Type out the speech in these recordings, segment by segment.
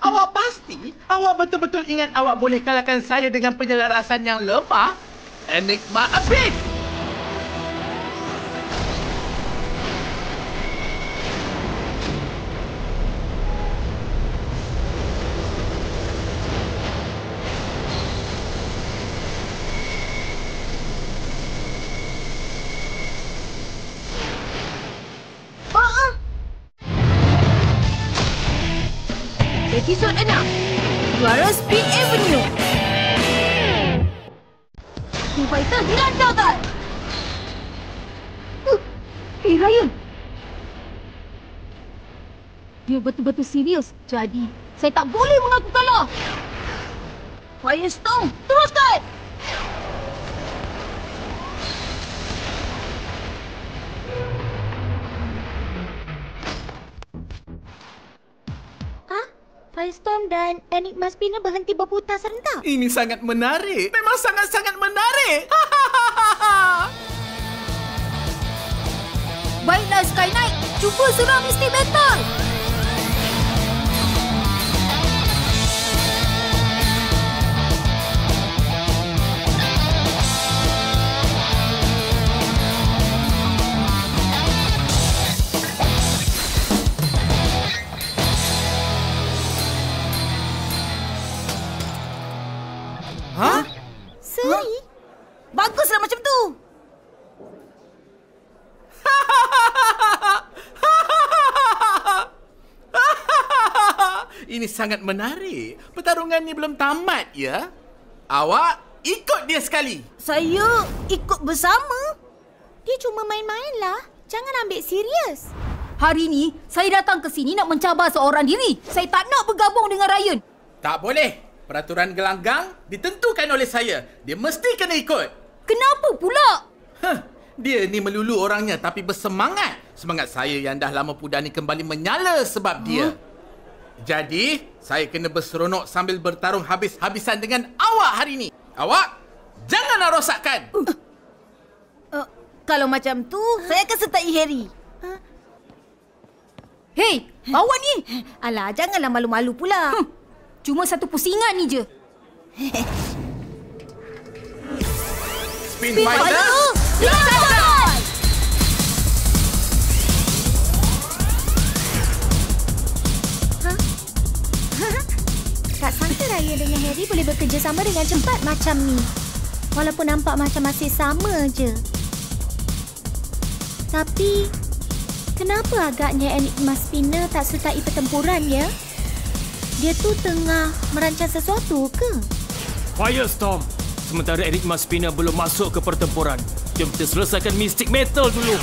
Awak pasti? Awak betul-betul ingat awak boleh kalahkan saya dengan penyelarasan yang lemah? Enigma Abyss! Episod 6, Juara Speed Avenue. King Fighter dilancarkan. Hey Ryan, dia betul-betul serius. Jadi saya tak boleh mengaku kalah. Firestorm, teruskan. Firestorm dan Enigma Spinner berhenti berputar serentak. Ini sangat menarik. Memang sangat-sangat menarik. Baiklah Sky Knight, cuba serang Mystic Metal. Hah? Seri? Baguslah macam tu. Ini sangat menarik. Pertarungan ni belum tamat, ya? Awak ikut dia sekali. Saya ikut bersama. Dia cuma main-main lah. Jangan ambil serius. Hari ni, saya datang ke sini nak mencabar seorang diri. Saya tak nak bergabung dengan Ryan. Tak boleh. Peraturan gelanggang ditentukan oleh saya. Dia mesti kena ikut. Kenapa pula? Dia ni melulu orangnya tapi bersemangat. Semangat saya yang dah lama pudar ni kembali menyala sebab dia. Jadi, saya kena berseronok sambil bertarung habis-habisan dengan awak hari ni. Awak, janganlah rosakkan. Kalau macam tu, saya akan sertai Harry. Hei, awak ni! Alah, janganlah malu-malu pula. Cuma satu pusingan ni je. Spin Fighter, silakan! Tak sangka Ryan dengan Harry boleh bekerjasama dengan cepat macam ni. Walaupun nampak macam masih sama je. Tapi, kenapa agaknya Enigma Spinner tak sertai pertempuran ya? Dia tu tengah merancang sesuatu ke? Firestorm. Sementara Enigma Spinner belum masuk ke pertempuran. Jom kita selesaikan Mystic Metal dulu.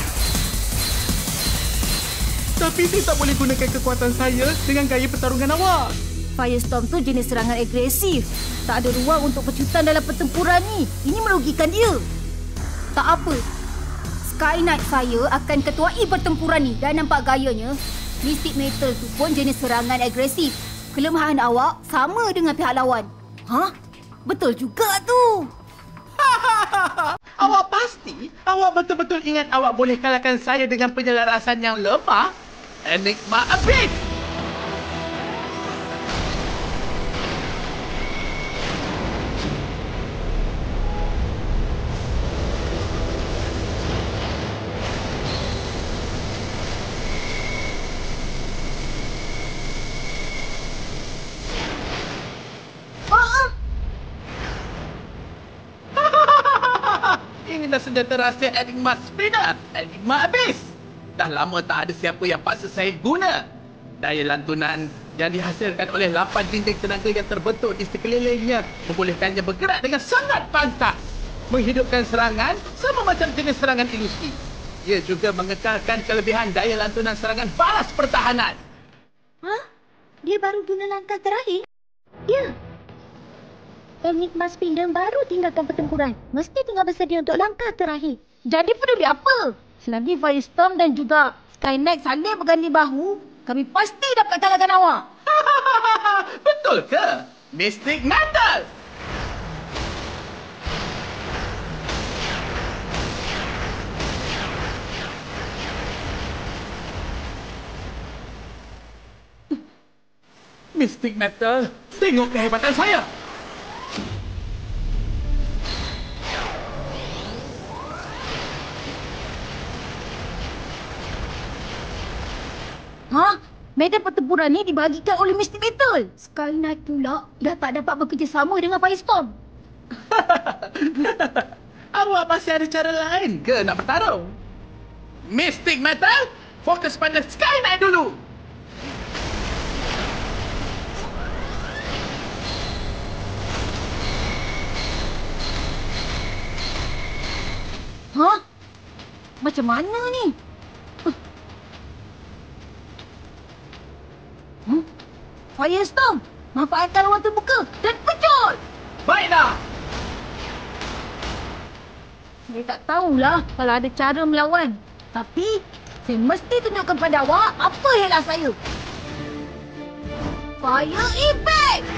Tapi saya tak boleh gunakan kekuatan saya dengan gaya pertarungan awak. Firestorm tu jenis serangan agresif. Tak ada ruang untuk pecutan dalam pertempuran ni. Ini merugikan dia. Tak apa. Sky Knight Fire akan ketuai pertempuran ni. Dan nampak gayanya, Mystic Metal tu pun jenis serangan agresif. Kelemahan awak sama dengan pihak lawan. Hah? Betul juga tu. Awak pasti? Awak betul-betul ingat awak boleh kalahkan saya dengan penyelarasan yang lemah? Enigma Abyss! Inilah senjata rahsia Enigma Spinner, Enigma Abyss. Dah lama tak ada siapa yang paksa saya guna. Daya lantunan yang dihasilkan oleh 8 dinding tenaga yang terbentuk di sekelilingnya membolehkannya bergerak dengan sangat pantas. Menghidupkan serangan sama macam jenis serangan ilusi. Ia juga mengekalkan kelebihan daya lantunan serangan balas pertahanan. Hah? Dia baru guna langkah terakhir? Ya. Enigma Spinner baru tinggalkan pertempuran. Mesti tengah bersedia untuk langkah terakhir. Jadi peduli apa? Selagi Firestorm dan juga Sky Knight saling berganding bahu, kami pasti dapat kalahkan awak. Betul ke? Mystic Metal! Mystic Metal, tengok kehebatan saya. Ha? Medan pertempuran ni dibagikan oleh Mystic Metal. Sky Knight pula dah tak dapat bekerjasama dengan Firestorm. Awak masih ada cara lain ke nak bertarung? Mystic Metal, fokus pada Sky Knight dulu. Ha? Macam mana ni? Firestorm, manfaatkan ruang terbuka dan pecut! Baiklah. Saya tak tahulah kalau ada cara melawan. Tapi, saya mesti tunjukkan pada awak apa helah saya. Fire Impact!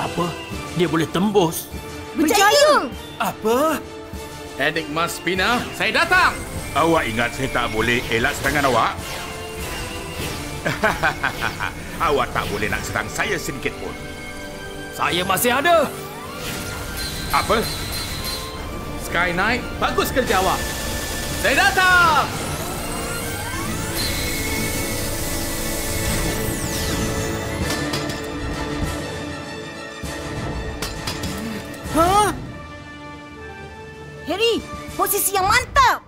Apa? Dia boleh tembus. Berjaya! Apa? Enigma Spina, saya datang. Awak ingat saya tak boleh elak serangan awak? Awak tak boleh nak serang saya sedikit pun. Saya masih ada. Apa? Sky Knight, bagus kerja awak. Saya datang. Ha? Harry, posisi yang mantap!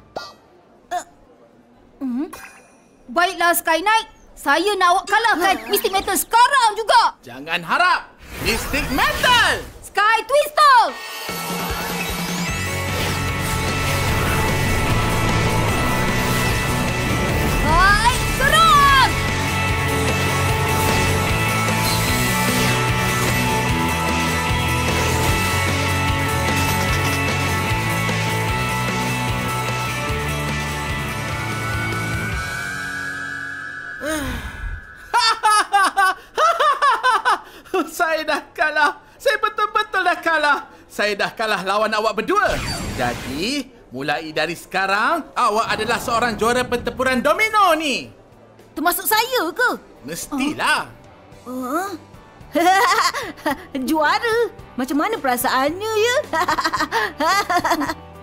Baiklah Sky Knight, saya nak awak kalahkan Mystic Metal sekarang juga! Jangan harap. Mystic Metal! Sky Twister! Hai, serang! Saya dah kalah. Saya betul-betul dah kalah. Saya dah kalah lawan awak berdua. Jadi, mulai dari sekarang, awak adalah seorang juara pertempuran domino ni. Termasuk saya ke? Mestilah. Juara? Macam mana perasaannya ya?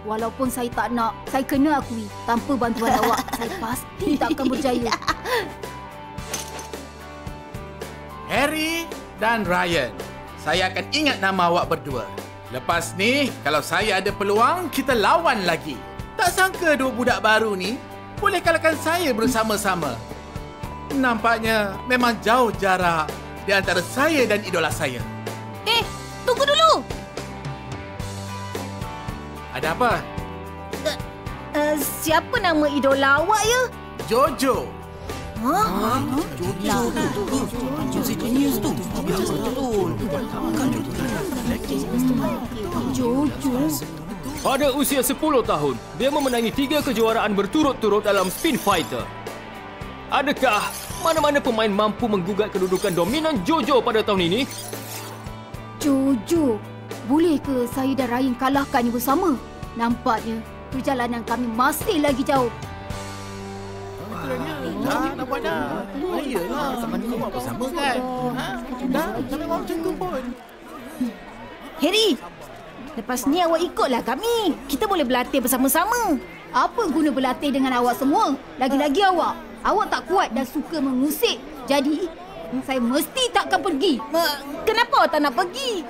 Walaupun saya tak nak, saya kena akui, tanpa bantuan awak, saya pasti tak akan berjaya. Harry dan Ryan, saya akan ingat nama awak berdua. Lepas ni, kalau saya ada peluang, kita lawan lagi. Tak sangka dua budak baru ni boleh kalahkan saya bersama-sama. Nampaknya memang jauh jarak di antara saya dan idola saya. Tunggu dulu! Ada apa? Siapa nama idola awak ya? Jojo. Jojo? Pada usia 10 tahun, dia memenangi 3 kejuaraan berturut-turut dalam Spin Fighter. Adakah mana-mana pemain mampu menggugat kedudukan dominan Jojo pada tahun ini? Jojo, boleh ke saya dan Ryan kalahkannya bersama? Nampaknya perjalanan kami masih lagi jauh. Nak buat dah. Iyalah, sama-sama buat bersama kan. Dah, tak nak buat macam tu pun. Harry, lepas ni awak ikutlah kami. Kita boleh berlatih bersama-sama. Apa guna berlatih dengan awak semua? Lagi-lagi awak. Awak tak kuat dan suka mengusik. Jadi, saya mesti takkan pergi. Kenapa awak tak nak pergi?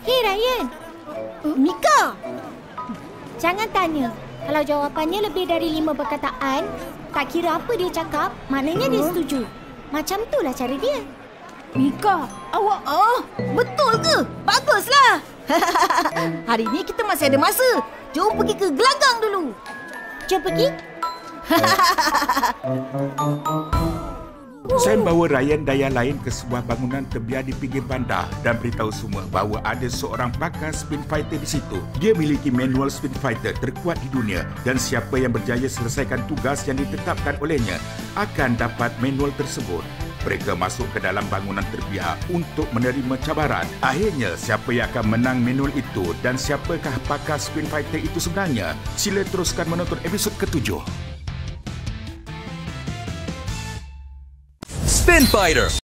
Hei Ryan, Mika! jangan tanya. Kalau jawapannya lebih dari 5 perkataan, tak kira apa dia cakap, maknanya dia setuju. Macam itulah cara dia. Mika, awak... betul ke? Baguslah! Hari ni kita masih ada masa. Jom pergi ke gelanggang dulu. Jom pergi. Sam bawa Ryan dan yang lain ke sebuah bangunan terbiar di pinggir bandar dan beritahu semua bahawa ada seorang pakar spin fighter di situ. Dia memiliki manual spin fighter terkuat di dunia dan siapa yang berjaya selesaikan tugas yang ditetapkan olehnya akan dapat manual tersebut. Mereka masuk ke dalam bangunan terbiak untuk menerima cabaran. Akhirnya, siapa yang akan menang manual itu dan siapakah pakar Spin Fighter itu sebenarnya? Sila teruskan menonton episod ke-7. Spin Fighter.